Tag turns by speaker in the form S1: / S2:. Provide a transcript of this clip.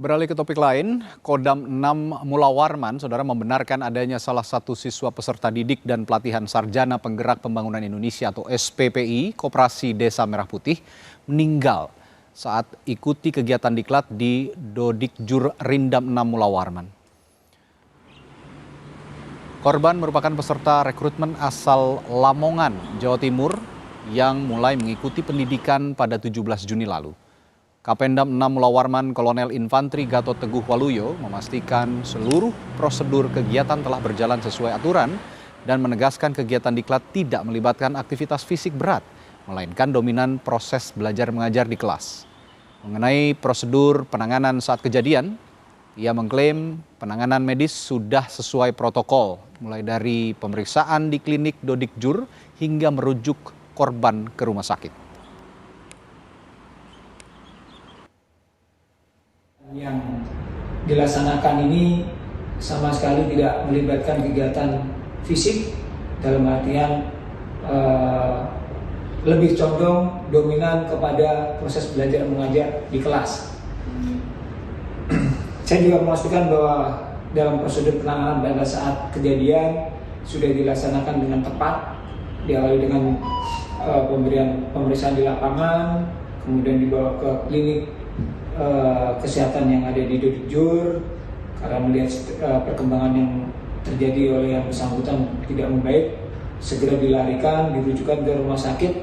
S1: Beralih ke topik lain, Kodam 6 Mula Warman, saudara membenarkan adanya salah satu siswa peserta didik dan pelatihan Sarjana Penggerak Pembangunan Indonesia atau SPPI, Koperasi Desa Merah Putih, meninggal saat ikuti kegiatan diklat di Dodikjur Rindam 6 Mula Warman. Korban merupakan peserta rekrutmen asal Lamongan, Jawa Timur yang mulai mengikuti pendidikan pada 17 Juni lalu. Kapendam 6 Mula Warman Kolonel Infantri Gatot Teguh Waluyo memastikan seluruh prosedur kegiatan telah berjalan sesuai aturan dan menegaskan kegiatan diklat tidak melibatkan aktivitas fisik berat, melainkan dominan proses belajar mengajar di kelas. Mengenai prosedur penanganan saat kejadian, ia mengklaim penanganan medis sudah sesuai protokol, mulai dari pemeriksaan di klinik Dodikjur hingga merujuk korban ke rumah sakit.
S2: Yang dilaksanakan ini sama sekali tidak melibatkan kegiatan fisik, dalam artian lebih condong dominan kepada proses belajar mengajar di kelas. Saya juga memastikan bahwa dalam prosedur penanganan pada saat kejadian sudah dilaksanakan dengan tepat, diawali dengan pemeriksaan di lapangan, kemudian dibawa ke klinik kesehatan yang ada di Dodikjur karena melihat perkembangan yang terjadi oleh yang bersangkutan tidak membaik, segera dilarikan, dirujukan ke rumah sakit